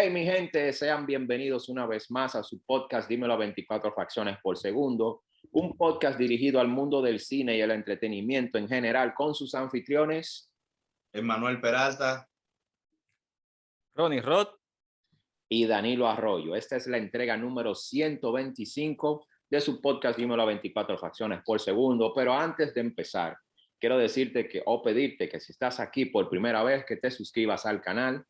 Hey, mi gente, sean bienvenidos una vez más a su podcast Dímelo a 24 fracciones por segundo, un podcast dirigido al mundo del cine y el entretenimiento en general con sus anfitriones Emmanuel Peralta, Ronnie Roth y Danilo Arroyo. Esta es la entrega número 125 de su podcast Dímelo a 24 fracciones por segundo, pero antes de empezar, quiero decirte pedirte que si estás aquí por primera vez, que te suscribas al canal,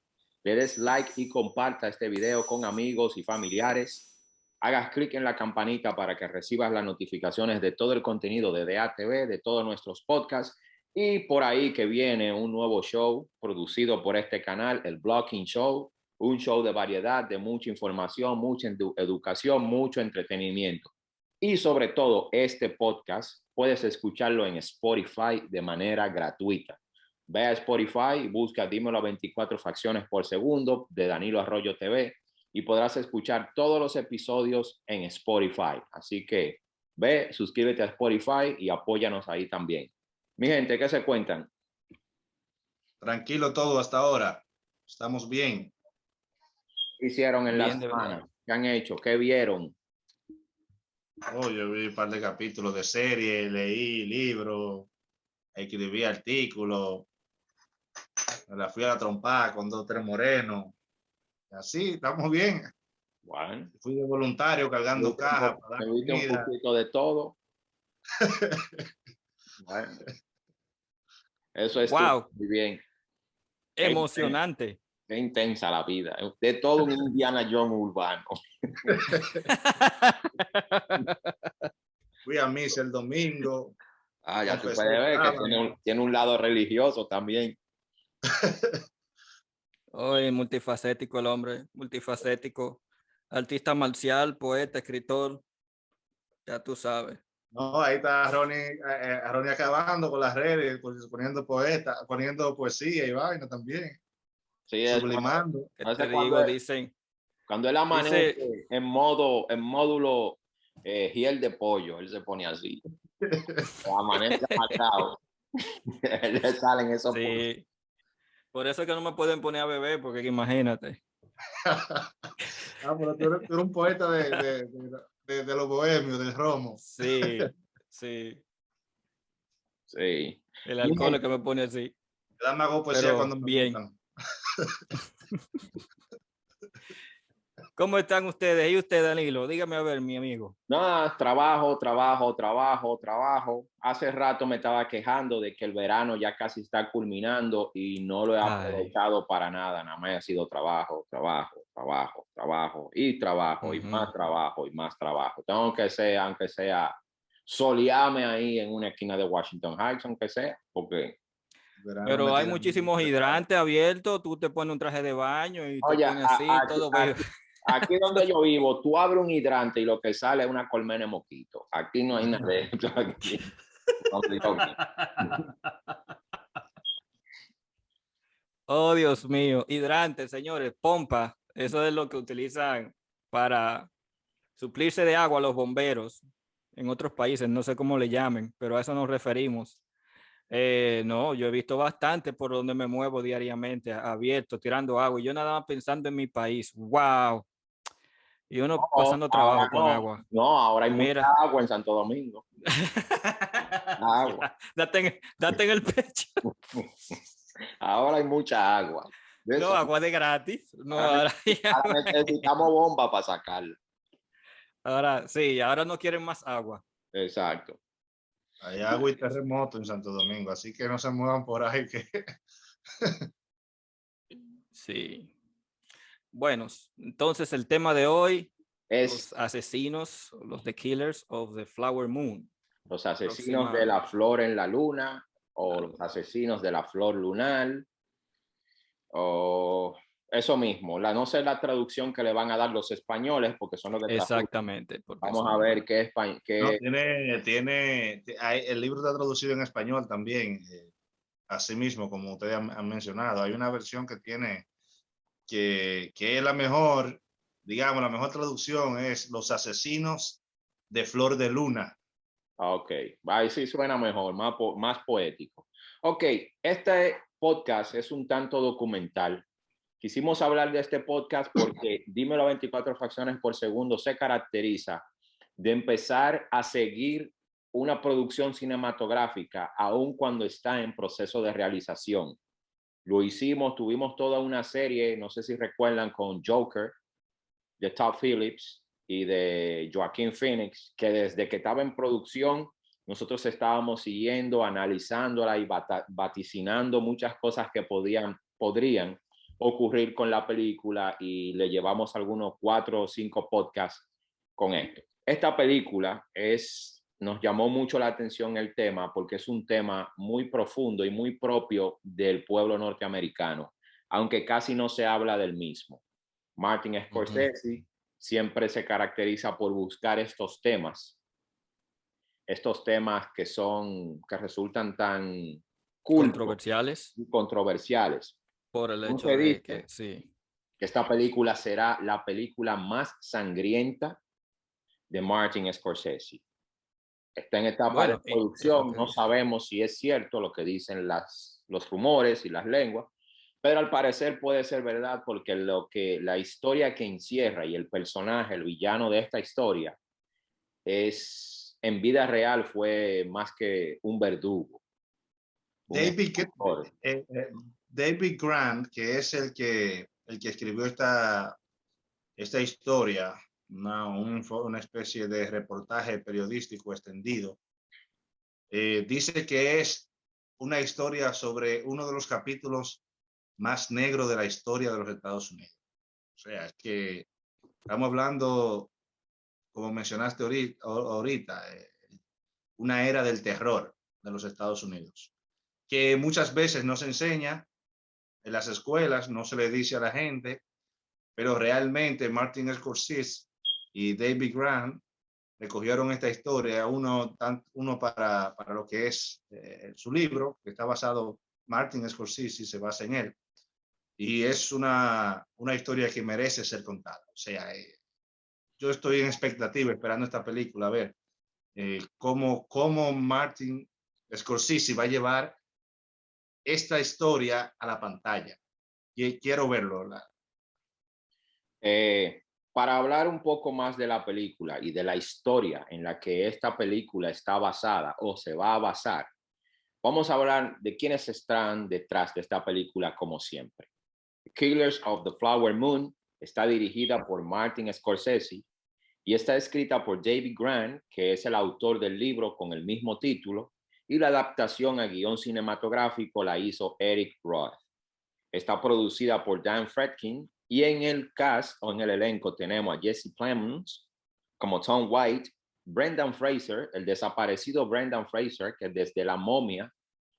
le des like y comparta este video con amigos y familiares. Hagas clic en la campanita para que recibas las notificaciones de todo el contenido de DATV, de todos nuestros podcasts. Y por ahí que viene un nuevo show producido por este canal, el Blocking Show, un show de variedad, de mucha información, mucha educación, mucho entretenimiento. Y sobre todo, este podcast puedes escucharlo en Spotify de manera gratuita. Ve a Spotify y busca Dímelo a 24 fracciones por segundo de Danilo Arroyo TV y podrás escuchar todos los episodios en Spotify. Así que ve, suscríbete a Spotify y apóyanos ahí también. Mi gente, ¿qué se cuentan? tranquilo todo hasta ahora. Estamos bien. ¿Qué hicieron en la Bien, de semana? verdad. ¿Qué han hecho? ¿Qué vieron? Yo vi un par de capítulos de serie, leí libros, escribí artículos, me la fui a la trompada con 2 o 3 morenos. Así, estamos bien. Bueno, Fui de voluntario cargando cajas para dar me viste un comida. poquito de todo. Bueno, eso es Wow, muy bien. emocionante. Qué intensa la vida. De todo un Indiana Jones urbano. Fui a misa el domingo. Ya tú Confesé puedes el ver que sábado. tiene un lado religioso también. Hoy multifacético el hombre, multifacético, artista marcial, poeta, escritor, ya tú sabes. No, ahí está Ronnie acabando con las redes, poniendo poniendo poesía y vaina también, Sí, es sublimando. ¿Qué no sé te digo? cuando él amanece Dice, en módulo hiel de pollo, él se pone así. Amanece marcado. Él le salen esos puntos. sí, por eso es que no me pueden poner a beber, porque imagínate. Pero tú eres un poeta de los bohemios, del romo. Sí, sí, Sí. el alcohol es que me pone así, Dame hago poesía pero cuando me bien. gustan. ¿Cómo están ustedes? ¿Y usted, Danilo? Dígame a ver, mi amigo. No, trabajo. Hace rato me estaba quejando de que el verano ya casi está culminando y no lo he Ay. aprovechado para nada. Nada más ha sido trabajo y más Ujú. trabajo y más trabajo. Tengo que ser, aunque sea, solearme ahí en una esquina de Washington Heights, aunque sea, porque, Verano me Pero hay tiran muchísimos preparado. hidrantes abiertos, tú te pones un traje de baño y te oye, pones así, todo bello. aquí donde yo vivo, tú abres un hidrante y lo que sale es una colmena de mosquito. Aquí no hay nada de eso. Aquí. Donde yo vivo. Oh, Dios mío, hidrantes, señores, pompa, eso es lo que utilizan para suplirse de agua a los bomberos en otros países, no sé cómo le llamen, pero a eso nos referimos. No, yo he visto bastante por donde me muevo diariamente, abierto, tirando agua, y yo nada más pensando en mi país, wow, y uno No, pasando ahora trabajo con no. agua. No, ahora hay mucha Mira. agua en Santo Domingo. Agua. Ya, date en el pecho. Ahora hay mucha agua. De No, eso, agua de gratis. No, ahora ahora, ahora necesitamos bomba para sacarla. ahora sí, ahora no quieren más agua. Exacto. Hay agua y terremoto en Santo Domingo, así que no se muevan por ahí que Sí. Bueno, entonces el tema de hoy, Es los asesinos, los The Killers of the Flower Moon. los asesinos de Próxima. la flor en la luna o La los asesinos de la flor lunar o eso mismo. No sé la traducción que le van a dar los españoles porque son los que traducen. Exactamente, porque Vamos a son. ver no, el libro está traducido en español también, así mismo, como ustedes han mencionado. Hay una versión que tiene que es la mejor, digamos, la mejor traducción es Los asesinos de Flor de Luna. Ok, ahí sí suena mejor, más poético. Ok, este podcast es un tanto documental. quisimos hablar de este podcast porque Dímelo a 24 fracciones por segundo se caracteriza de empezar a seguir una producción cinematográfica aun cuando está en proceso de realización. Lo hicimos, tuvimos toda una serie, no sé si recuerdan, con Joker, de Todd Phillips y de Joaquin Phoenix, que desde que estaba en producción nosotros estábamos siguiendo, analizándola y vaticinando muchas cosas que podrían ocurrir con la película, y le llevamos algunos 4 o 5 podcasts con esto. Esta película nos llamó mucho la atención el tema porque es un tema muy profundo y muy propio del pueblo norteamericano, aunque casi no se habla del mismo. Martin Scorsese siempre se caracteriza por buscar estos temas que resultan tan controversiales. Por el hecho Se de dice que sí. que esta película será la película más sangrienta de Martin Scorsese. Está en etapa de producción, no sabemos si es cierto lo que dicen los rumores y las lenguas, pero al parecer puede ser verdad, porque la historia que encierra y el personaje, el villano de esta historia, en vida real fue más que un verdugo. David Grant, que es el que escribió esta historia, una especie de reportaje periodístico extendido, dice que es una historia sobre uno de los capítulos más negros de la historia de los Estados Unidos. O sea, es que estamos hablando, como mencionaste ahorita, una era del terror de los Estados Unidos, que muchas veces no se enseña en las escuelas, no se le dice a la gente, pero realmente Martin Scorsese y David Grant recogieron esta historia, uno para lo que es su libro, que está basado, Martin Scorsese se basa en él, y es una historia que merece ser contada. O sea, yo estoy en expectativa esperando esta película, a ver cómo Martin Scorsese va a llevar esta historia a la pantalla. Y quiero verlo. Para hablar un poco más de la película y de la historia en la que esta película está basada o se va a basar, vamos a hablar de quiénes están detrás de esta película, como siempre. Killers of the Flower Moon está dirigida por Martin Scorsese y está escrita por David Grant, que es el autor del libro con el mismo título, y la adaptación a guión cinematográfico la hizo Eric Roth. Está producida por Dan Fredkin, y en el cast o en el elenco tenemos a Jesse Plemons como Tom White, Brendan Fraser, el desaparecido Brendan Fraser, que desde La Momia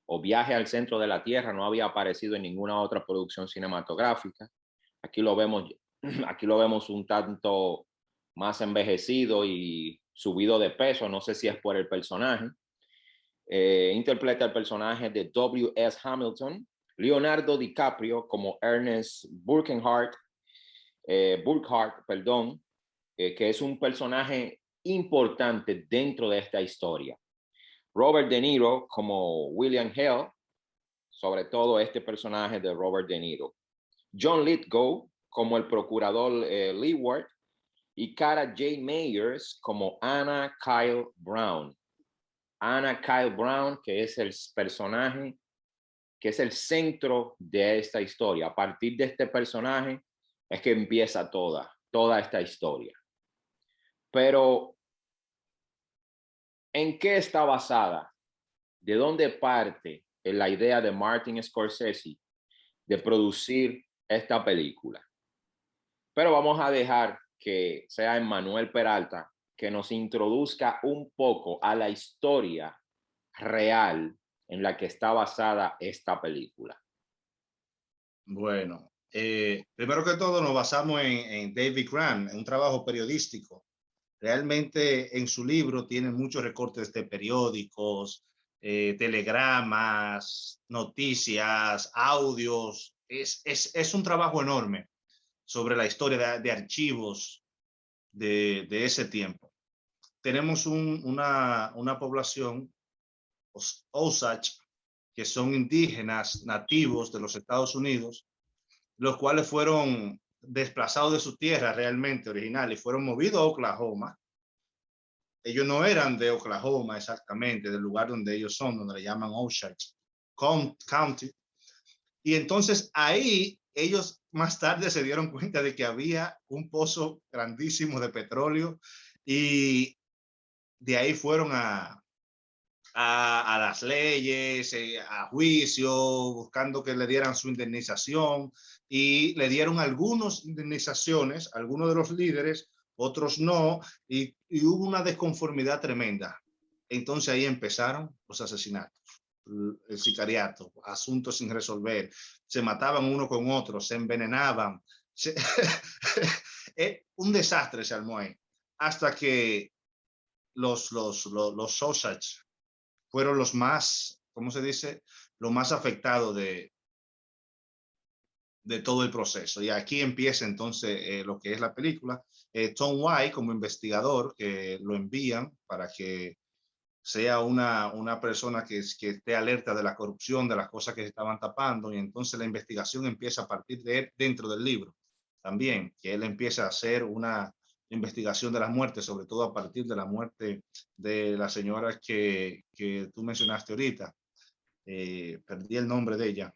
o Viaje al Centro de la Tierra no había aparecido en ninguna otra producción cinematográfica. Aquí lo vemos un tanto más envejecido y subido de peso, no sé si es por el personaje. Interpreta el personaje de W.S. Hamilton. Leonardo DiCaprio como Ernest Burkhardt, que es un personaje importante dentro de esta historia. Robert De Niro como William Hale, sobre todo este personaje de Robert De Niro. John Lithgow como el procurador Leeward, y Cara J. Meyers como Anna Kyle Brown. Anna Kyle Brown, que es el personaje que es el centro de esta historia. A partir de este personaje es que empieza toda esta historia. Pero, ¿en qué está basada? ¿De dónde parte la idea de Martin Scorsese de producir esta película? Pero vamos a dejar que sea Emmanuel Peralta que nos introduzca un poco a la historia real en la que está basada esta película. Bueno, primero que todo nos basamos en David Grant, en un trabajo periodístico. Realmente en su libro tiene muchos recortes de periódicos, telegramas, noticias, audios. Es un trabajo enorme sobre la historia de archivos de ese tiempo. Tenemos una población, Osage, que son indígenas nativos de los Estados Unidos, los cuales fueron desplazados de su tierra realmente original y fueron movidos a Oklahoma. Ellos no eran de Oklahoma exactamente, del lugar donde ellos son, donde le llaman Osage County. Y entonces ahí ellos más tarde se dieron cuenta de que había un pozo grandísimo de petróleo y de ahí fueron a las leyes, a juicio, buscando que le dieran su indemnización y le dieron algunas indemnizaciones, algunos de los líderes, otros no, y hubo una desconformidad tremenda. Entonces ahí empezaron los asesinatos, el sicariato, asuntos sin resolver, se mataban uno con otro, se envenenaban, un desastre se armó ahí, hasta que los Osage fueron los más, ¿cómo se dice? Los más afectados de todo el proceso. Y aquí empieza entonces lo que es la película. Tom White como investigador, que lo envían para que sea una persona que esté alerta de la corrupción, de las cosas que se estaban tapando, y entonces la investigación empieza a partir de él dentro del libro. También, que él empieza a hacer una investigación de las muertes, sobre todo a partir de la muerte de la señora que tú mencionaste ahorita. Perdí el nombre de ella.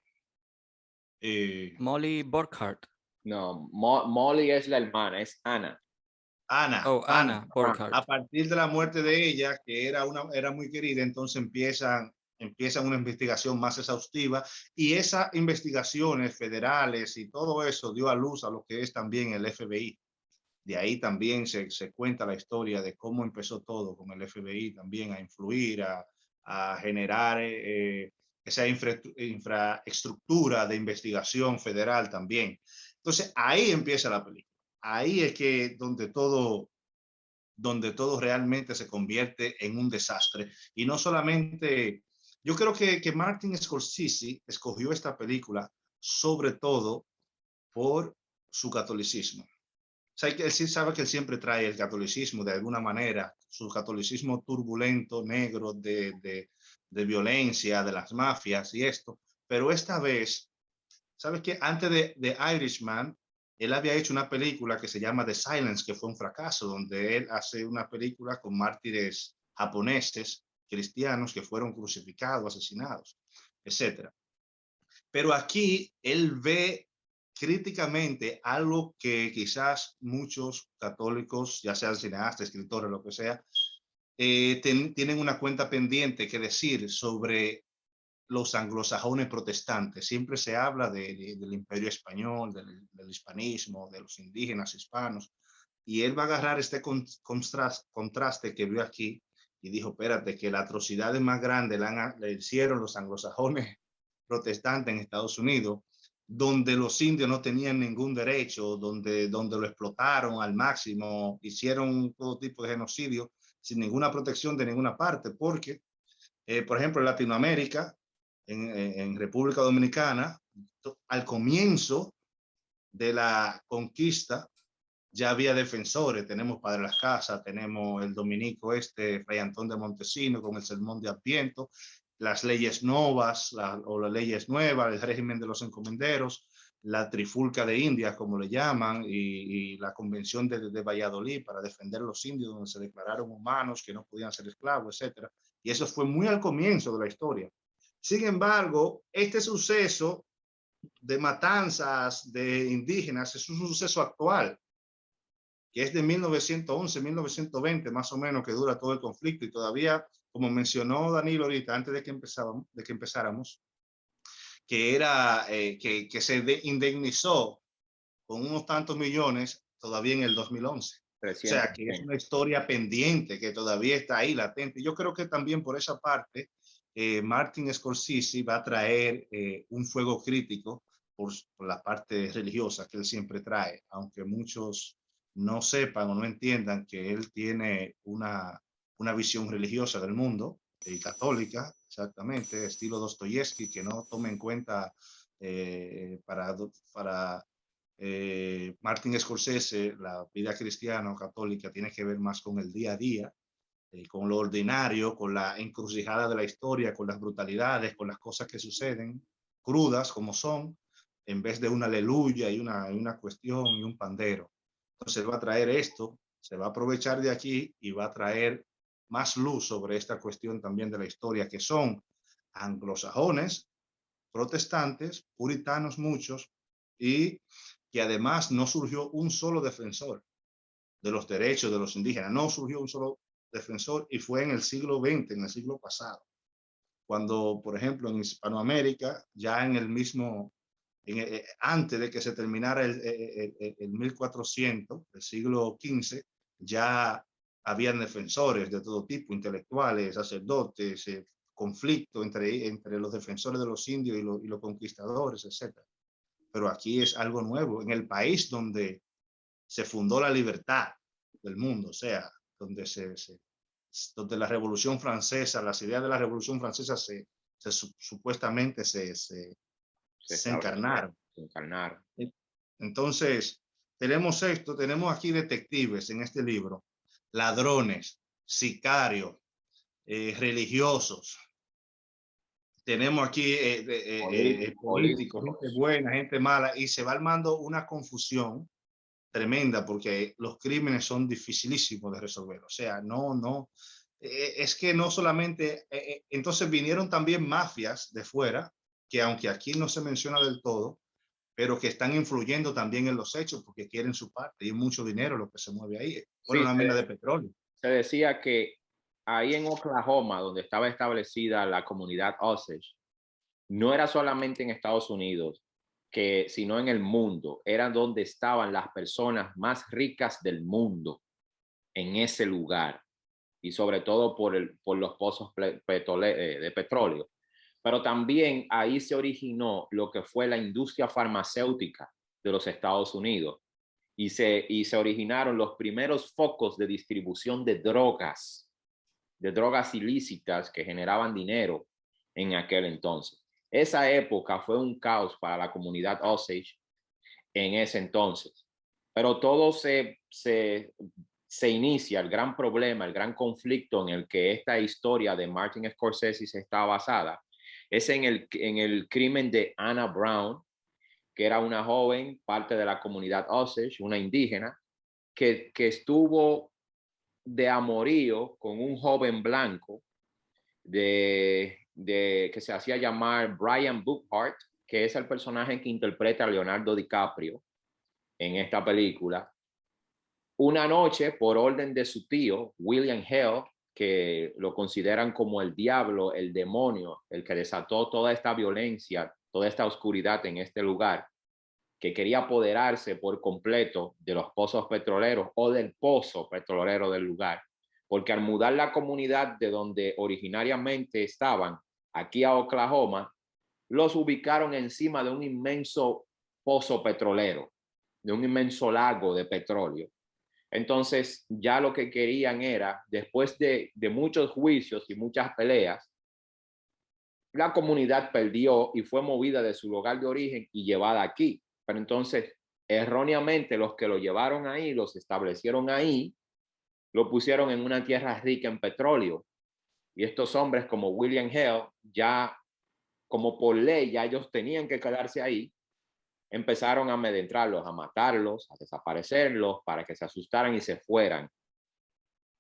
Molly Burkhart. No, Molly es la hermana, es Ana. Oh, Anna Burkhart. A partir de la muerte de ella, que era muy querida, entonces empiezan una investigación más exhaustiva y esas investigaciones federales y todo eso dio a luz a lo que es también el FBI. De ahí también se cuenta la historia de cómo empezó todo con el FBI también a influir, a generar esa infraestructura de investigación federal también. Entonces ahí empieza la película. Ahí es que donde todo realmente se convierte en un desastre. Y no solamente, yo creo que Martin Scorsese escogió esta película sobre todo por su catolicismo. O sea, él sí sabe que él siempre trae el catolicismo de alguna manera, su catolicismo turbulento, negro, de violencia, de las mafias y esto. Pero esta vez, ¿sabes qué? Antes de Irishman, él había hecho una película que se llama The Silence, que fue un fracaso, donde él hace una película con mártires japoneses, cristianos, que fueron crucificados, asesinados, etcétera. Pero aquí él ve críticamente algo que quizás muchos católicos, ya sean cineastas, escritores, lo que sea, tienen una cuenta pendiente que decir sobre los anglosajones protestantes. Siempre se habla del imperio español, del hispanismo, de los indígenas hispanos, y él va a agarrar este contraste que vio aquí y dijo, espérate, que la atrocidad más grande le hicieron los anglosajones protestantes en Estados Unidos, donde los indios no tenían ningún derecho, donde lo explotaron al máximo, hicieron todo tipo de genocidio sin ninguna protección de ninguna parte, porque, por ejemplo, en Latinoamérica, en República Dominicana, al comienzo de la conquista, ya había defensores, tenemos Padre Las Casas, tenemos el dominico Fray Antón de Montesino con el Sermón de Adviento, las leyes novas o las leyes nuevas, el régimen de los encomenderos, la trifulca de Indias, como le llaman, y la convención de Valladolid para defender a los indios, donde se declararon humanos, que no podían ser esclavos, etc. Y eso fue muy al comienzo de la historia. Sin embargo, este suceso de matanzas de indígenas es un suceso actual, que es de 1911, 1920, más o menos, que dura todo el conflicto y todavía, como mencionó Danilo ahorita, antes de que empezáramos, que era que se indemnizó con unos tantos millones todavía en el 2011. O sea, que es una historia pendiente que todavía está ahí latente. Yo creo que también por esa parte, Martin Scorsese va a traer un fuego crítico por la parte religiosa que él siempre trae, aunque muchos no sepan o no entiendan que él tiene una visión religiosa del mundo, católica, exactamente, estilo Dostoyevsky, que no tome en cuenta para Martin Scorsese, la vida cristiana o católica tiene que ver más con el día a día, con lo ordinario, con la encrucijada de la historia, con las brutalidades, con las cosas que suceden, crudas como son, en vez de una aleluya y una cuestión y un pandero. Entonces él va a traer esto, se va a aprovechar de aquí y va a traer más luz sobre esta cuestión también de la historia, que son anglosajones, protestantes, puritanos muchos, y que además no surgió un solo defensor de los derechos de los indígenas, no surgió un solo defensor, y fue en el siglo XX, en el siglo pasado, cuando, por ejemplo, en Hispanoamérica, ya en el mismo, antes de que se terminara el 1400, el siglo XV, ya habían defensores de todo tipo, intelectuales, sacerdotes, conflicto entre los defensores de los indios y los conquistadores, etc. Pero aquí es algo nuevo, en el país donde se fundó la libertad del mundo, o sea, donde donde la Revolución Francesa, las ideas de la Revolución Francesa supuestamente se encarnaron. Se encarnaron. Entonces, tenemos esto, tenemos aquí detectives en este libro, ladrones, sicarios, religiosos. Tenemos aquí políticos, gente buena, gente mala, y se va armando una confusión tremenda porque los crímenes son dificilísimos de resolver. O sea, es que no solamente, entonces vinieron también mafias de fuera, que aunque aquí no se menciona del todo, pero que están influyendo también en los hechos porque quieren su parte y mucho dinero lo que se mueve ahí. Bueno, una mina de petróleo. Se decía que ahí en Oklahoma, donde estaba establecida la comunidad Osage, no era solamente en Estados Unidos, sino en el mundo. Era donde estaban las personas más ricas del mundo, en ese lugar. Y sobre todo por los pozos de petróleo. Pero también ahí se originó lo que fue la industria farmacéutica de los Estados Unidos. Y se originaron los primeros focos de distribución de drogas ilícitas que generaban dinero en aquel entonces. Esa época fue un caos para la comunidad Osage en ese entonces. Pero todo se inicia, el gran problema, el gran conflicto en el que esta historia de Martin Scorsese se está basada, es en el crimen de Anna Brown, que era una joven, parte de la comunidad Osage, una indígena, que estuvo de amorío con un joven blanco que se hacía llamar Brian Bookhart, que es el personaje que interpreta a Leonardo DiCaprio en esta película. Una noche, por orden de su tío, William Hale, que lo consideran como el diablo, el demonio, el que desató toda esta violencia, toda esta oscuridad en este lugar, que quería apoderarse por completo de los pozos petroleros o del pozo petrolero del lugar, porque al mudar la comunidad de donde originariamente estaban, aquí a Oklahoma, los ubicaron encima de un inmenso pozo petrolero, de un inmenso lago de petróleo. Entonces, ya lo que querían era, después de muchos juicios y muchas peleas, la comunidad perdió y fue movida de su lugar de origen y llevada aquí. Pero entonces, erróneamente, los que lo llevaron ahí, los establecieron ahí, lo pusieron en una tierra rica en petróleo. Y estos hombres como William Hale, ya como por ley, ya ellos tenían que quedarse ahí, empezaron a amedrentarlos, a matarlos, a desaparecerlos para que se asustaran y se fueran.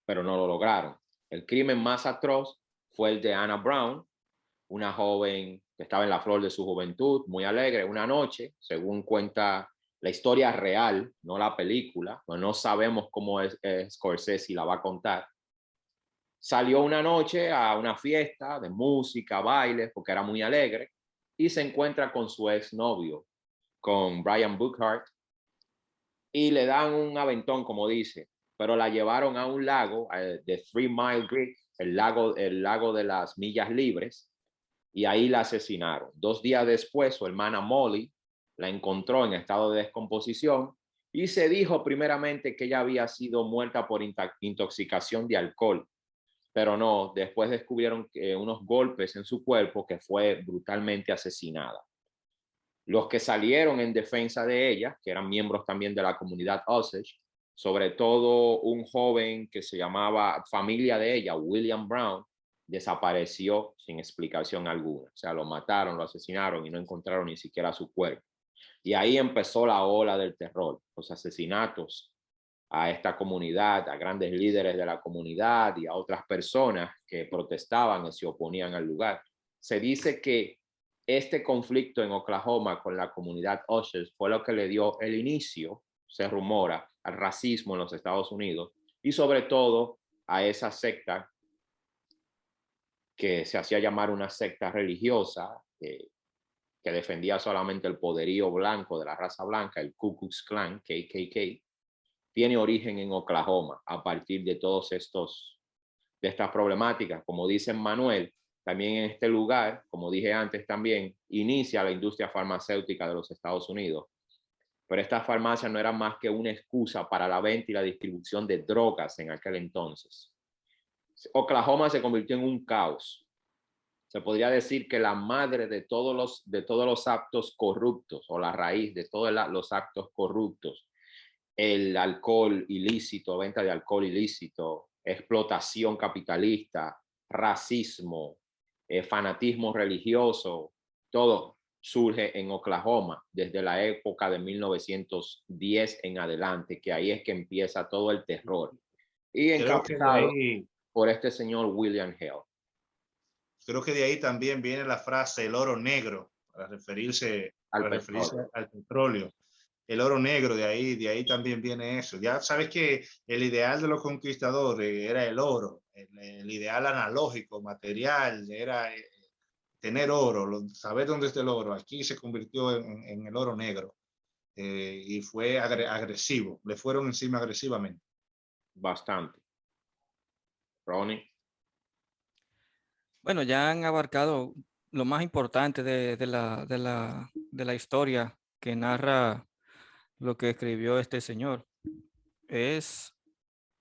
Pero no lo lograron. El crimen más atroz fue el de Anna Brown, una joven que estaba en la flor de su juventud, muy alegre. Una noche, según cuenta la historia real, no la película, pues no sabemos cómo Scorsese la va a contar. Salió una noche a una fiesta de música, bailes, porque era muy alegre, y se encuentra con su exnovio, con Brian Bookhart, y le dan un aventón, como dice, pero la llevaron a un lago de 3 Mile Creek, el lago de las millas libres, y ahí la asesinaron. 2 días después, su hermana Molly la encontró en estado de descomposición y se dijo primeramente que ella había sido muerta por intoxicación de alcohol, pero no, después descubrieron unos golpes en su cuerpo, que fue brutalmente asesinada. Los que salieron en defensa de ella, que eran miembros también de la comunidad Osage, sobre todo un joven que se llamaba, familia de ella, William Brown, desapareció sin explicación alguna. O sea, lo mataron, lo asesinaron y no encontraron ni siquiera su cuerpo. Y ahí empezó la ola del terror, los asesinatos a esta comunidad, a grandes líderes de la comunidad y a otras personas que protestaban y se oponían al lugar. Se dice que este conflicto en Oklahoma con la comunidad Usher fue lo que le dio el inicio, se rumora, al racismo en los Estados Unidos y sobre todo a esa secta que se hacía llamar una secta religiosa, que defendía solamente el poderío blanco de la raza blanca, el Ku Klux Klan, KKK, tiene origen en Oklahoma a partir de de estas problemáticas. Como dice Manuel, también en este lugar, como dije antes también, inicia la industria farmacéutica de los Estados Unidos. Pero estas farmacias no eran más que una excusa para la venta y la distribución de drogas en aquel entonces. Oklahoma se convirtió en un caos. Se podría decir que la madre de todos los actos corruptos, o la raíz de todos los actos corruptos, el alcohol ilícito, venta de alcohol ilícito, explotación capitalista, racismo, fanatismo religioso, todo surge en Oklahoma desde la época de 1910 en adelante, que ahí es que empieza todo el terror. Y Creo que de encabezado ahí, por este señor William Hill. creo que de ahí también viene la frase el oro negro, Al para referirse petróleo. al petróleo. El oro negro, de ahí también viene eso. Ya sabes que el ideal de los conquistadores era el oro, el ideal analógico, material, era tener oro, saber dónde está el oro. Aquí se convirtió en el oro negro y fue agresivo, le fueron encima agresivamente. Bastante. Ronnie. Bueno, ya han abarcado lo más importante de la historia que narra lo que escribió este señor. Es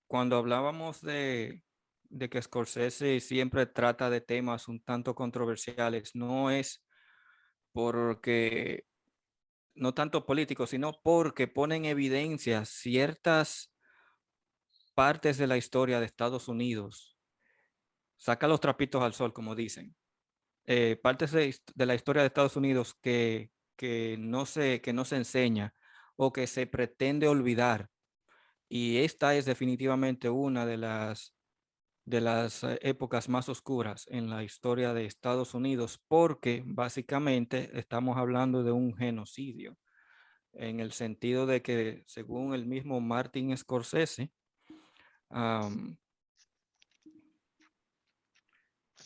cuando hablábamos de que Scorsese siempre trata de temas un tanto controversiales, no es porque, no tanto políticos, sino porque pone en evidencia ciertas partes de la historia de Estados Unidos. Saca los trapitos al sol, como dicen. Partes de la historia de Estados Unidos que no se enseña o que se pretende olvidar. Y esta es definitivamente una de las épocas más oscuras en la historia de Estados Unidos, porque básicamente estamos hablando de un genocidio, en el sentido de que, según el mismo Martin Scorsese,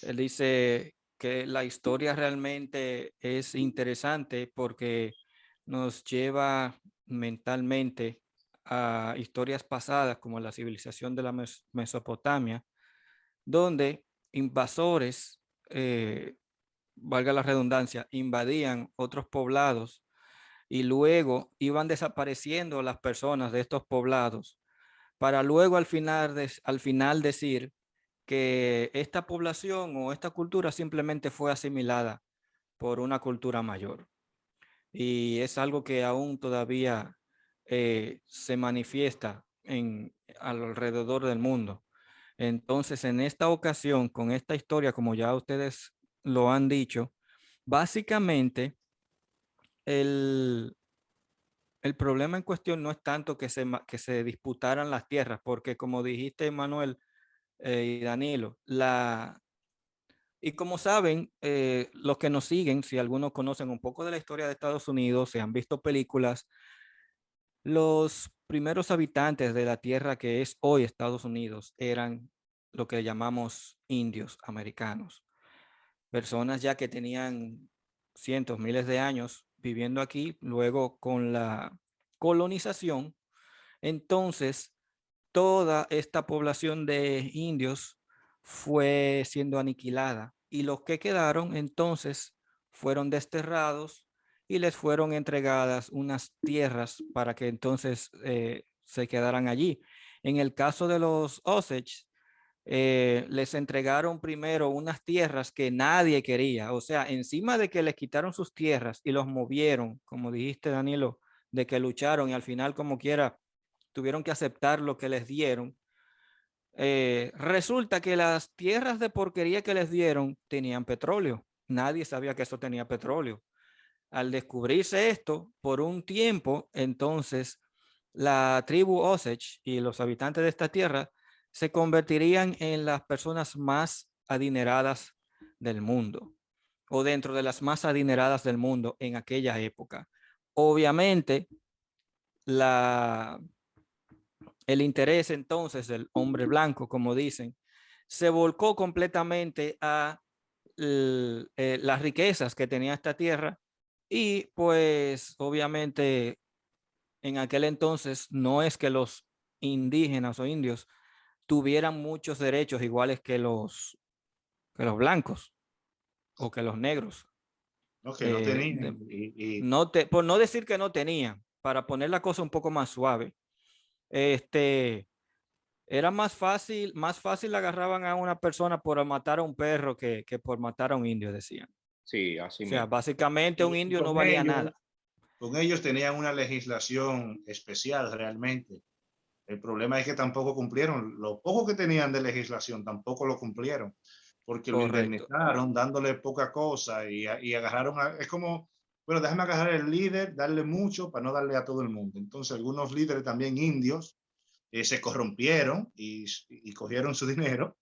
él dice que la historia realmente es interesante porque nos lleva mentalmente a historias pasadas como la civilización de la Mesopotamia, donde invasores, valga la redundancia, invadían otros poblados y luego iban desapareciendo las personas de estos poblados para luego al final decir que esta población o esta cultura simplemente fue asimilada por una cultura mayor. Y es algo que aún todavía se manifiesta alrededor del mundo. Entonces, en esta ocasión, con esta historia, como ya ustedes lo han dicho, básicamente el, el problema en cuestión no es tanto que se disputaran las tierras, porque como dijiste, Manuel y Danilo, y como saben, los que nos siguen, si algunos conocen un poco de la historia de Estados Unidos, se han visto películas, los primeros habitantes de la tierra que es hoy Estados Unidos eran lo que llamamos indios americanos, personas ya que tenían cientos, miles de años viviendo aquí, luego con la colonización, entonces toda esta población de indios fue siendo aniquilada y los que quedaron entonces fueron desterrados y les fueron entregadas unas tierras para que entonces se quedaran allí. En el caso de los Osage, les entregaron primero unas tierras que nadie quería, o sea, encima de que les quitaron sus tierras y los movieron, como dijiste, Danilo, de que lucharon y al final como quiera tuvieron que aceptar lo que les dieron. Resulta que las tierras de porquería que les dieron tenían petróleo. Nadie sabía que eso tenía petróleo. al descubrirse esto, por un tiempo, entonces la tribu Osage y los habitantes de esta tierra se convertirían en las personas más adineradas del mundo, o dentro de las más adineradas del mundo en aquella época. Obviamente, el interés entonces del hombre blanco, como dicen, se volcó completamente a las riquezas que tenía esta tierra, y pues obviamente en aquel entonces no es que los indígenas o indios tuvieran muchos derechos iguales que los blancos o que los negros. No, que no tenían. Por no decir que no tenían, para poner la cosa un poco más suave, era más fácil agarraban a una persona por matar a un perro que por matar a un indio, decían. Sí, así O sea, mismo. básicamente un indio no valía nada. Con ellos tenían una legislación especial realmente. El problema es que tampoco cumplieron. Lo poco que tenían de legislación tampoco lo cumplieron, porque lo Correcto. indemnizaron dándole poca cosa y agarraron es como, bueno, déjame agarrar el líder, darle mucho para no darle a todo el mundo. Entonces algunos líderes también indios se corrompieron y cogieron su dinero,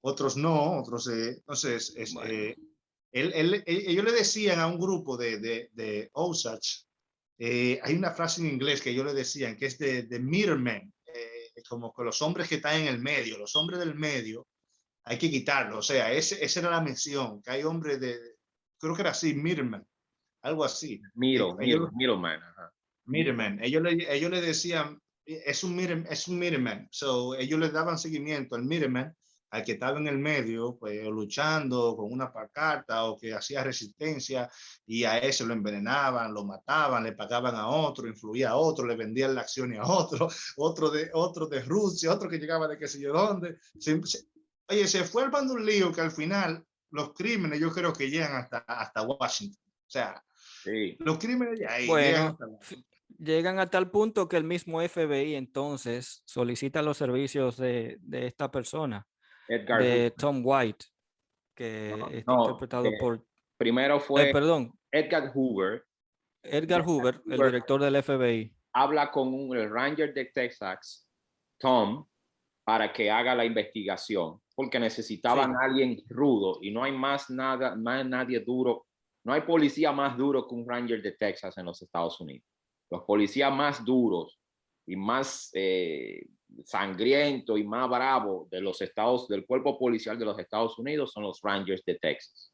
otros no, otros, entonces, Bueno, ellos le decían a un grupo de Osage, hay una frase en inglés que ellos le decían, que es de middlemen, como que los hombres que están en el medio, los hombres del medio, hay que quitarlos, o sea, esa era la mención, que hay hombres creo que era así, middlemen, algo así. Middleman. Ajá. Middlemen, ellos le decían, es un middleman, so ellos le daban seguimiento al middleman, al que estaba en el medio, pues luchando con una pancarta o que hacía resistencia, y a ese lo envenenaban, lo mataban, le pagaban a otro, influía a otro, le vendían la acción a otro, otro de Rusia, otro que llegaba de qué sé yo dónde. Oye, se fue armando un lío que al final los crímenes yo creo que llegan hasta Washington. O sea, Sí. los crímenes de ahí llegan bueno, hasta Washington. llegan a tal punto que el mismo FBI entonces solicita los servicios de esta persona, Edgar de Hoover. Tom White, que está No, interpretado por, primero fue perdón, Edgar Hoover. Edgar Hoover, el Hoover director del FBI. habla con el Ranger de Texas, Tom, para que haga la investigación, porque necesitaban Sí, a alguien rudo y no hay más nadie duro, no hay policía más duro que un Ranger de Texas en los Estados Unidos. Los policías más duros y más sangrientos y más bravos del cuerpo policial de los Estados Unidos son los Rangers de Texas.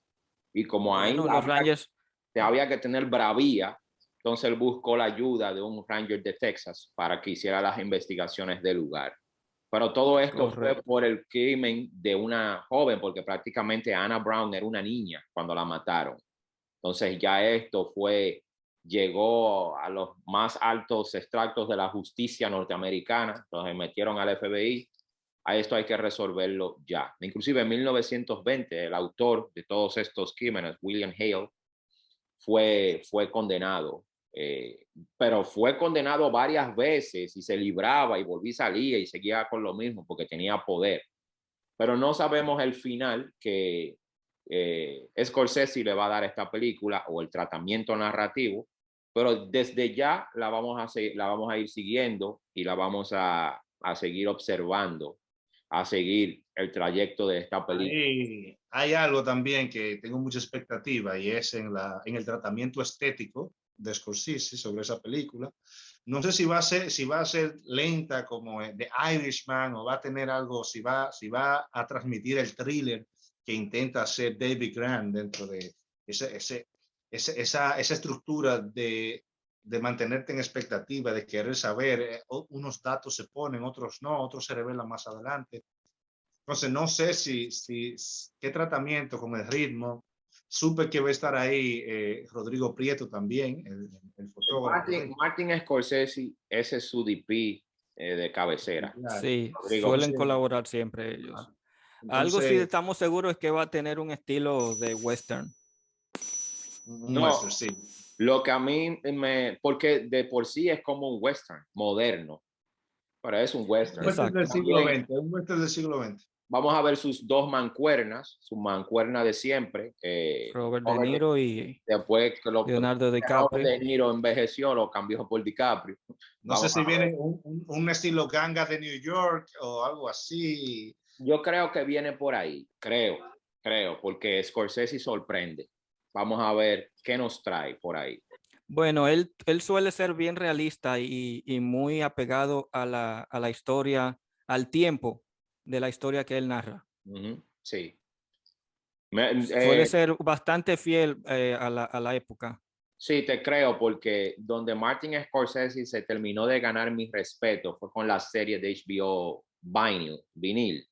Y como ahí bueno, los Rangers, había que tener bravía, entonces él buscó la ayuda de un Ranger de Texas para que hiciera las investigaciones del lugar. Pero todo esto fue correcto. por el crimen de una joven, porque prácticamente Anna Brown era una niña cuando la mataron. Entonces ya llegó a los más altos extractos de la justicia norteamericana, entonces metieron al FBI. A esto hay que resolverlo ya. Inclusive en 1920, el autor de todos estos crímenes, William Hale, fue condenado, pero fue condenado varias veces y se libraba y volvía y salía y seguía con lo mismo porque tenía poder. Pero no sabemos el final que Scorsese le va a dar a esta película o el tratamiento narrativo, pero desde ya la vamos a ir siguiendo y la vamos a seguir observando, a seguir el trayecto de esta película. Hay algo también que tengo mucha expectativa y es en el tratamiento estético de Scorsese sobre esa película. No sé si va a ser lenta como The Irishman o va a tener algo, si va a transmitir el thriller que intenta hacer David Grant dentro de esa estructura de mantenerte en expectativa, de querer saber, unos datos se ponen, otros no, otros se revelan más adelante. Entonces, no sé qué tratamiento con el ritmo. Supe que va a estar ahí Rodrigo Prieto también, el fotógrafo. Martin Scorsese, ese es su DP de cabecera. Sí, Rodrigo. suelen colaborar siempre ellos. Algo sí Entonces, estamos seguros es que va a tener un estilo de western. un No, western, sí. lo que a mí porque de por sí es como un western moderno, pero es un western. Un western del siglo También, XX, un western del siglo XX. vamos a ver sus dos mancuernas, su mancuerna de siempre. Robert De Niro y después que Leonardo Robert DiCaprio. De Niro envejeció, lo cambió por DiCaprio. No sé Vamos si a ver. viene un estilo ganga de New York o algo así. Yo creo que viene por ahí, creo, porque Scorsese sorprende. Vamos a ver qué nos trae por ahí. Bueno, él suele ser bien realista y muy apegado a la historia, al tiempo de la historia que él narra. Sí. Suele ser bastante fiel a la época. Sí, te creo, porque donde Martin Scorsese se terminó de ganar mi respeto fue con la serie de HBO Vinyl,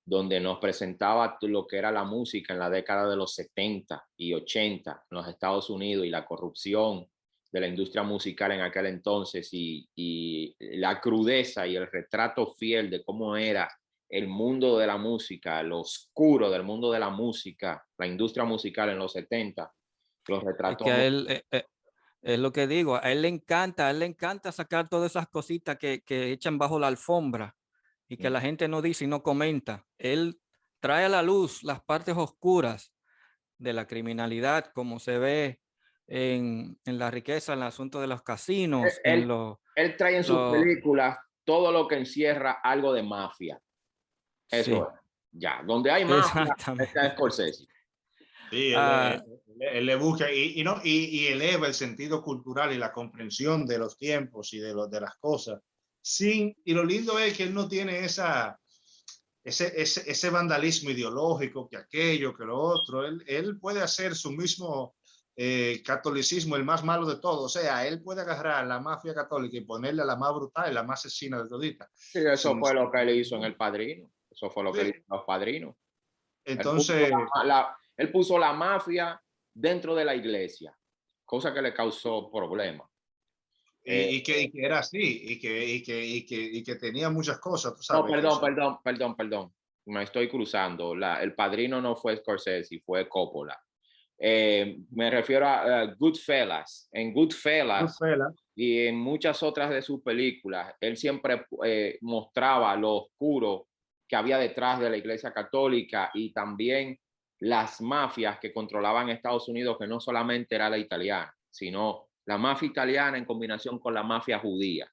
donde nos presentaba lo que era la música en la década de los 70 y 80 en los Estados Unidos y la corrupción de la industria musical en aquel entonces y la crudeza y el retrato fiel de cómo era el mundo de la música, lo oscuro del mundo de la música, la industria musical en los 70, los Es retrató. que a él, es lo que digo, a él le encanta sacar todas esas cositas que echan bajo la alfombra y que la gente no dice y no comenta. Él trae a la luz las partes oscuras de la criminalidad, como se ve en la riqueza, en el asunto de los casinos, en Él trae en sus películas todo lo que encierra algo de mafia. Eso sí, es. Ya, donde hay mafia, está exactamente. Scorsese. Sí, Ah, él le busca y eleva el sentido cultural y la comprensión de los tiempos y de las cosas. Y lo lindo es que él no tiene ese vandalismo ideológico, que aquello, que lo otro. Él puede hacer su mismo catolicismo, el más malo de todos. O sea, él puede agarrar la mafia católica y ponerle a la más brutal, la más asesina de todita. Sí, eso fue lo que él hizo en El Padrino. Eso fue lo que él hizo en Los Padrinos. Entonces, Él puso la mafia dentro de la iglesia, cosa que le causó problemas. que era así, y que tenía muchas cosas, tú No, sabes. Que perdón. Me estoy cruzando. El Padrino no fue Scorsese, fue Coppola. Me refiero a Goodfellas. En Goodfellas y en muchas otras de sus películas, él siempre mostraba lo oscuro que había detrás de la Iglesia Católica y también las mafias que controlaban Estados Unidos, que no solamente era la italiana, sino la mafia italiana en combinación con la mafia judía.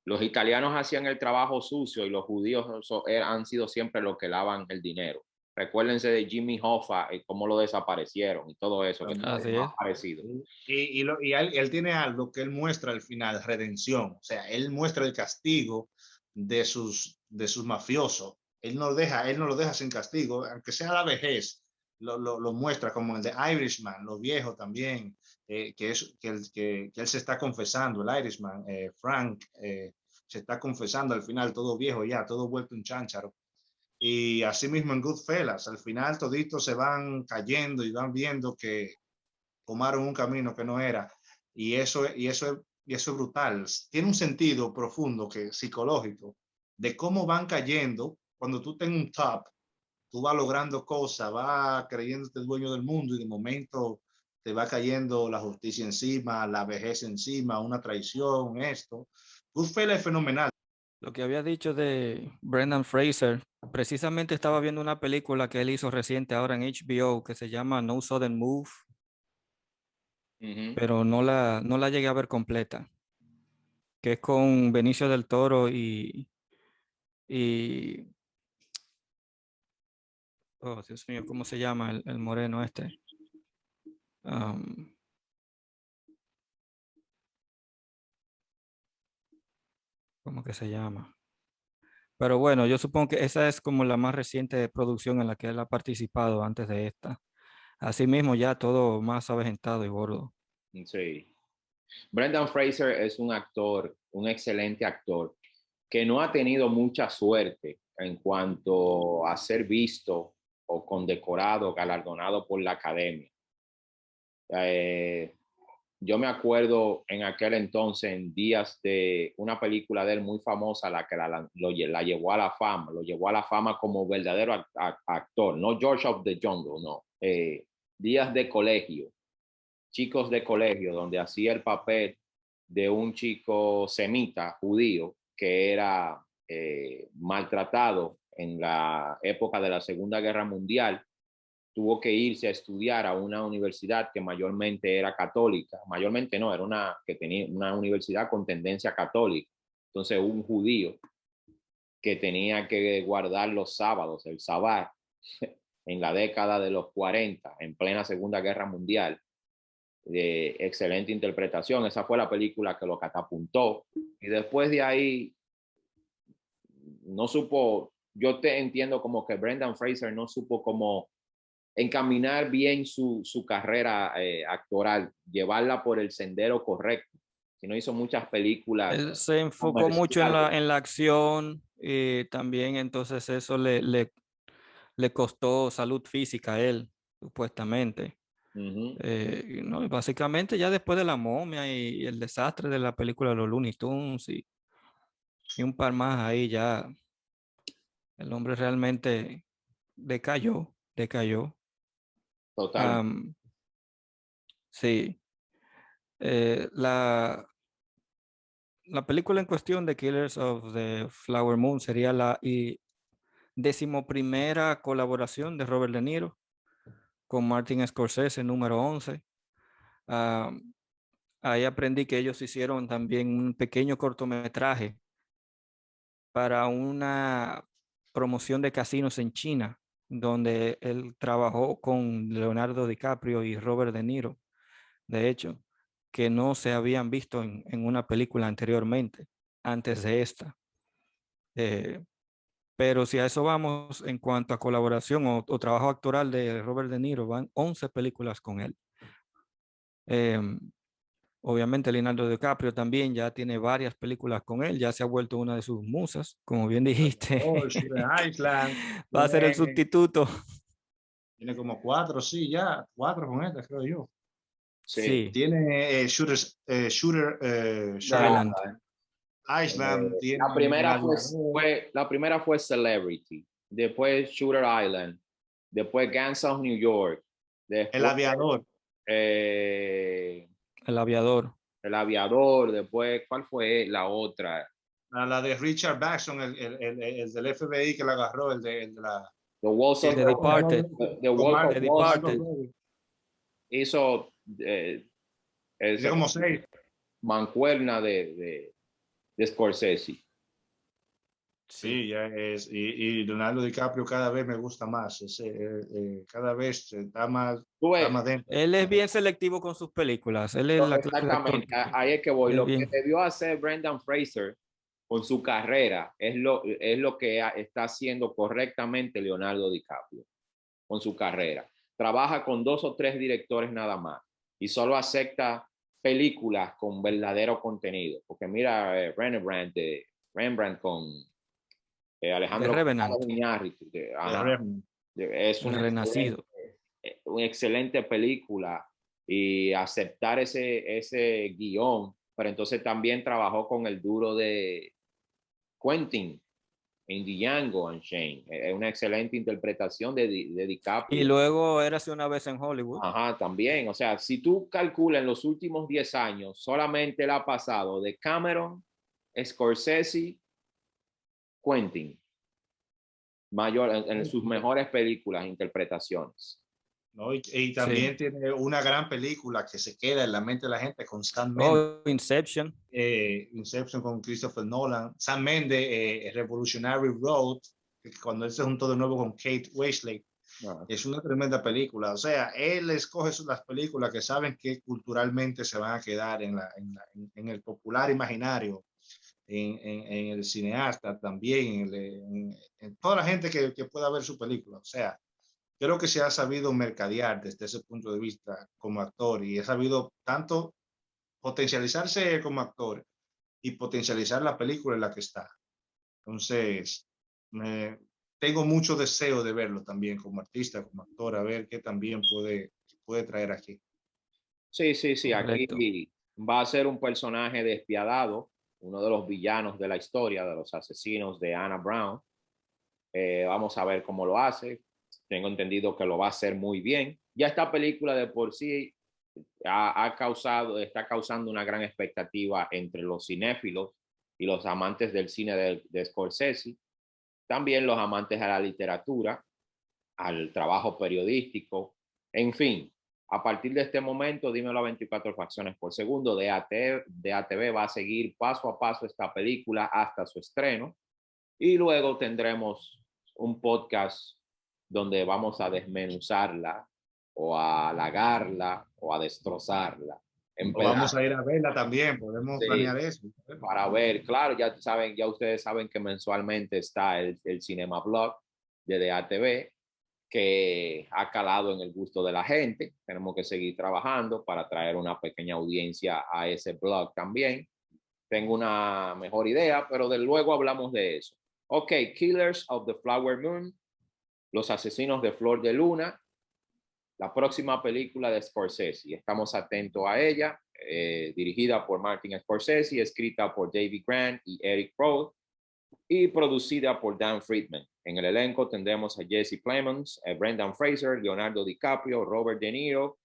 Los italianos hacían el trabajo sucio y los judíos han sido siempre los que lavan el dinero. Recuérdense de Jimmy Hoffa y cómo lo desaparecieron y todo eso, que así es más es. parecido. Él tiene algo que él muestra al final, redención. O sea, él muestra el castigo de sus mafiosos. Él no lo deja sin castigo, aunque sea la vejez. Lo muestra como el de Irishman, los viejos también, que él se está confesando, el Irishman, Frank, se está confesando al final, todo viejo ya, todo vuelto un chántaro. Y así mismo en Goodfellas, al final toditos se van cayendo y van viendo que tomaron un camino que no era. Y eso es brutal. Tiene un sentido profundo, psicológico, de cómo van cayendo cuando tú tenés un top, tú vas logrando cosas, vas creyéndote el dueño del mundo y de momento te va cayendo la justicia encima, la vejez encima, una traición, esto. Goodfellas es fenomenal. Lo que había dicho de Brendan Fraser, precisamente estaba viendo una película que él hizo reciente ahora en HBO que se llama No Sudden Move, pero no la llegué a ver completa, que es con Benicio del Toro y oh, Dios mío, ¿cómo se llama el moreno este? ¿Cómo que se llama? Pero bueno, yo supongo que esa es como la más reciente producción en la que él ha participado antes de esta. Asimismo, ya todo más avejentado y gordo. Sí. Brendan Fraser es un actor, un excelente actor, que no ha tenido mucha suerte en cuanto a ser visto o condecorado, galardonado por la academia. Eh, yo me acuerdo en aquel entonces, en días de una película de él muy famosa, la que la llevó a la fama, lo llevó a la fama como verdadero actor, no George of the Jungle, no. Días de colegio, chicos de colegio, donde hacía el papel de un chico semita judío que era maltratado en la época de la Segunda Guerra Mundial, tuvo que irse a estudiar a una universidad que mayormente era católica, mayormente no, era que tenía una universidad con tendencia católica. Entonces, un judío que tenía que guardar los sábados, el sabbat, en la década de los 40, en plena Segunda Guerra Mundial. De excelente interpretación. Esa fue la película que lo catapultó. Y después de ahí, no supo, yo te entiendo como que Brendan Fraser no supo cómo encaminar bien su carrera actoral, llevarla por el sendero correcto. Si no hizo muchas películas Él se enfocó mucho comerciales. en la acción y también entonces eso le costó salud física a él, supuestamente. Uh-huh. No, y básicamente ya después de La Momia y el desastre de la película de los Looney Tunes y un par más ahí ya el hombre realmente decayó. Totalmente. Am, sí, eh, la, la película en cuestión de Killers of the Flower Moon sería la 11ª colaboración de Robert De Niro con Martin Scorsese, número 11. Am, Ahí aprendí que ellos hicieron también un pequeño cortometraje para una promoción de casinos en China, donde él trabajó con Leonardo DiCaprio y Robert De Niro, de hecho, que no se habían visto en una película anteriormente, antes de esta. Eh, pero si a eso vamos, en cuanto a colaboración o trabajo actoral de Robert De Niro, van 11 películas con él. Em, Obviamente Leonardo DiCaprio también ya tiene varias películas con él, ya se ha vuelto una de sus musas, como bien dijiste. Oh, Shooter Island. Va a ser el Tiene, sustituto. tiene como cuatro, sí, ya, cuatro con esta, creo yo. Sí. Sí, Tiene Shooter Island. Island, La tiene El primera Aviador, la primera fue Celebrity, después Shooter Island, después Gangs of New York, El después Aviador, eh, El Aviador. El Aviador, después, ¿cuál fue la otra? la de Richard Baxon, el del FBI que la agarró, el de la... The Wolves of The Departed. The Wolf of The Wall Margot Departed. Street. Robbie. Hizo eh, Tiene esa como seis. mancuerna de Scorsese. Sí. Sí, ya es. Y Leonardo DiCaprio cada vez me gusta más. Cada vez Tú está ves, más dentro. Él es bien selectivo con sus películas. Él es la clase de actor exactamente, que ahí es que voy. es Lo que bien. debió hacer Brendan Fraser con su carrera es lo que está haciendo correctamente Leonardo DiCaprio con su carrera. Trabaja con 2 o 3 directores nada más y solo acepta películas con verdadero contenido. Porque mira, Rembrandt con The Alejandro Revenant. Iñárritu, De Revenant. es El Renacido. una excelente película y aceptar ese guión, pero entonces también trabajó con el duro de Quentin en Django Unchained. Es una excelente interpretación de Y DiCaprio. luego Érase una vez en Hollywood. Ajá, también. O sea, si tú calculas en los últimos 10 años, solamente él ha pasado de Cameron, Scorsese, Quentin, mayor en sus mejores películas, interpretaciones. ¿No? Y Sí. también tiene una gran película que se queda en la mente de la gente constantemente. Oh, Inception. Inception con Christopher Nolan. Sam Mendes, Revolutionary Road, que cuando él se juntó de nuevo con Kate Winslet. Ah, Es una tremenda película. O sea, él escoge las películas que saben que culturalmente se van a quedar en el popular imaginario, en el cineasta también, en toda la gente que pueda ver su película. O sea, creo que se ha sabido mercadear desde ese punto de vista como actor y ha sabido tanto potencializarse como actor y potencializar la película en la que está. Entonces, tengo mucho deseo de verlo también como artista, como actor, a ver qué también puede traer aquí. sí, sí, sí. Correcto. Aquí va a ser un personaje despiadado, uno de los villanos de la historia, de los asesinos de Anna Brown. Vamos a ver cómo lo hace. Tengo entendido que lo va a hacer muy bien. Ya esta película de por sí está causando una gran expectativa entre los cinéfilos y los amantes del cine de Scorsese. también los amantes a la literatura, al trabajo periodístico, en fin. A partir de este momento, dímelo a 24 fracciones por segundo, DATV va a seguir paso a paso esta película hasta su estreno y luego tendremos un podcast donde vamos a desmenuzarla o a halagarla o a destrozarla en O vamos pedazos. a ir a verla también, podemos Sí, planear eso. para ver, claro, ya saben, ya ustedes saben que mensualmente está el Cinema Blog de DATV, que ha calado en el gusto de la gente. Tenemos que seguir trabajando para traer una pequeña audiencia a ese blog también. Tengo una mejor idea, pero de luego hablamos de eso. Ok, Killers of the Flower Moon, Los Asesinos de Flor de Luna, la próxima película de Scorsese. Estamos atentos a ella, dirigida por Martin Scorsese, escrita por David Grant y Eric Roth y producida por Dan Friedman. En el elenco tendremos a Jesse Plemons, Brendan Fraser, Leonardo DiCaprio, Robert De Niro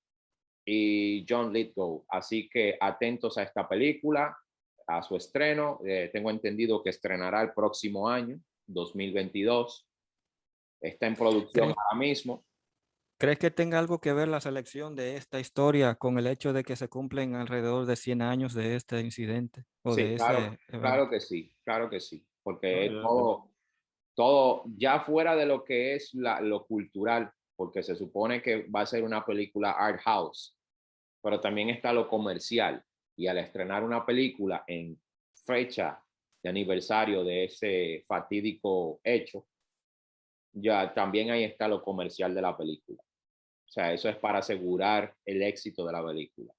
y John Lithgow. Así que atentos a esta película, a su estreno. Tengo entendido que estrenará el próximo año, 2022. Está en producción ahora mismo. ¿Crees que tenga algo que ver la selección de esta historia con el hecho de que se cumplen alrededor de 100 años de este incidente o Sí, de claro, ese evento? claro que sí, claro que sí, No, porque todo ya fuera de lo que es lo cultural, porque se supone que va a ser una película art house, pero también está lo comercial. Y al estrenar una película en fecha de aniversario de ese fatídico hecho, ya también ahí está lo comercial de la película. O sea, eso es para asegurar el éxito de la película.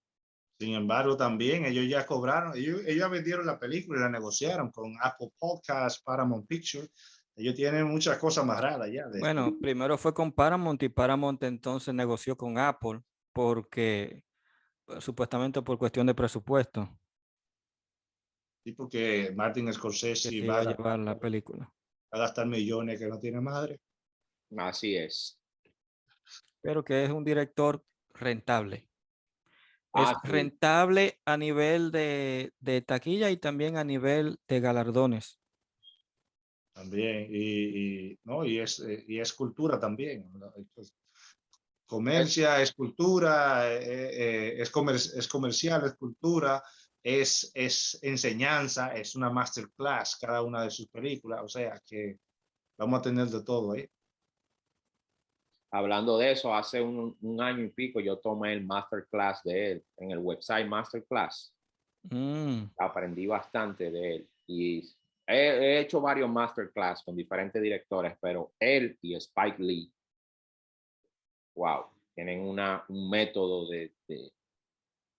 sin embargo, también ellos ya cobraron, ellos vendieron la película y la negociaron con Apple Podcasts, Paramount Pictures. Ellos tienen muchas cosas más raras ya. Bueno, primero fue con Paramount y Paramount entonces negoció con Apple porque supuestamente por cuestión de presupuesto Tipo que Martin que Scorsese se iba a llevar la película. va a gastar millones que no tiene madre. Así es. Pero que es un director rentable. Es Sí. rentable a nivel de taquilla y también a nivel de galardones. También, no, y es cultura también. Entonces, comercia, es cultura, es comercial, es cultura, es enseñanza, es una masterclass cada una de sus películas. O sea que vamos a tener de todo ahí. Hablando de eso, hace un año y pico yo tomé el masterclass de él en el website Masterclass. Mm. Aprendí bastante de él y he hecho varios masterclass con diferentes directores, pero él y Spike Lee, wow, tienen un método de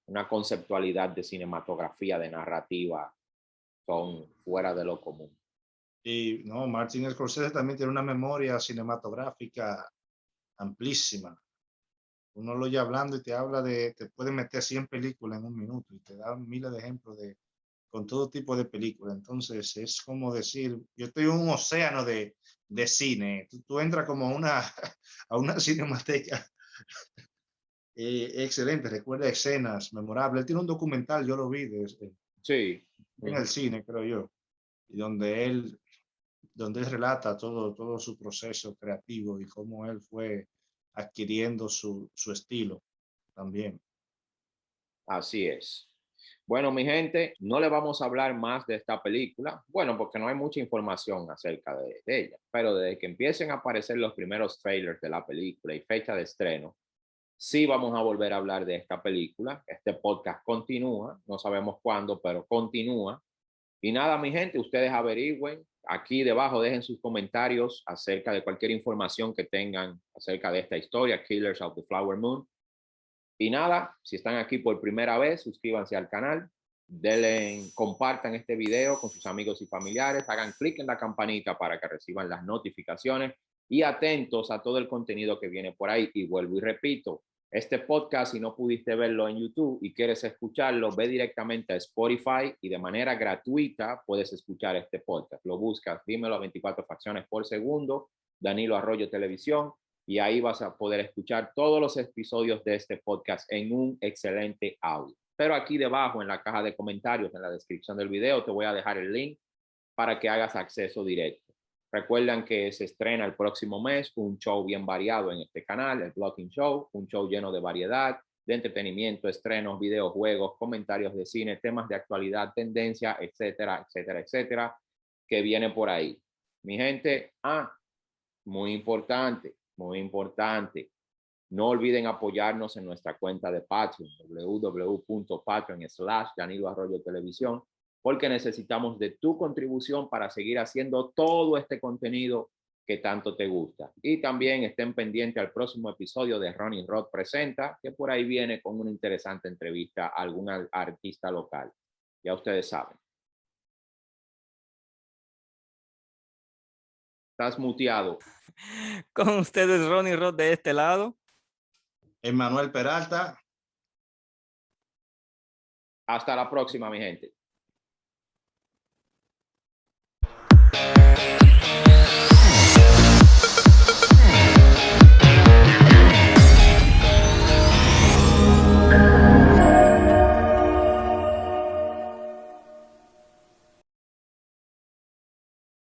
una conceptualidad de cinematografía, de narrativa, son fuera de lo común. Y no, Martin Scorsese también tiene una memoria cinematográfica amplísima. Uno lo oye hablando y te habla te puede meter 100 películas en un minuto y te da miles de ejemplos con todo tipo de películas. Entonces es como decir, yo estoy en un océano de cine. Tú entras como a una cinemateca excelente, recuerda escenas memorables. Él tiene un documental, yo lo vi Sí. en el cine, creo yo, y donde él relata todo su proceso creativo y cómo él fue adquiriendo su estilo también. Así es. Bueno, mi gente, no le vamos a hablar más de esta película, bueno, porque no hay mucha información acerca de ella, pero desde que empiecen a aparecer los primeros trailers de la película y fecha de estreno, sí vamos a volver a hablar de esta película. Este podcast continúa, no sabemos cuándo, pero continúa. Y nada, mi gente, ustedes averigüen, aquí debajo dejen sus comentarios acerca de cualquier información que tengan acerca de esta historia, Killers of the Flower Moon. Y nada, si están aquí por primera vez, suscríbanse al canal, denle, compartan este video con sus amigos y familiares, hagan clic en la campanita para que reciban las notificaciones y atentos a todo el contenido que viene por ahí. Y vuelvo y repito, este podcast, si no pudiste verlo en YouTube y quieres escucharlo, ve directamente a Spotify y de manera gratuita puedes escuchar este podcast. Lo buscas, dímelo a 24 fracciones por segundo, Danilo Arroyo Televisión, y ahí vas a poder escuchar todos los episodios de este podcast en un excelente audio. Pero aquí debajo en la caja de comentarios, en la descripción del video, te voy a dejar el link para que hagas acceso directo. Recuerdan que se estrena el próximo mes un show bien variado en este canal, el Blocking Show, un show lleno de variedad, de entretenimiento, estrenos, videojuegos, comentarios de cine, temas de actualidad, tendencia, etcétera, etcétera, etcétera, que viene por ahí. Mi gente, muy importante, muy importante. No olviden apoyarnos en nuestra cuenta de Patreon, www.patreon.com/Danilo Arroyo Televisión, porque necesitamos de tu contribución para seguir haciendo todo este contenido que tanto te gusta. Y también estén pendientes al próximo episodio de Ronnie Rod Presenta, que por ahí viene con una interesante entrevista a algún artista local. Ya ustedes saben. Estás muteado. Con ustedes, Ronnie Rod de este lado. Emmanuel Peralta. Hasta la próxima, mi gente.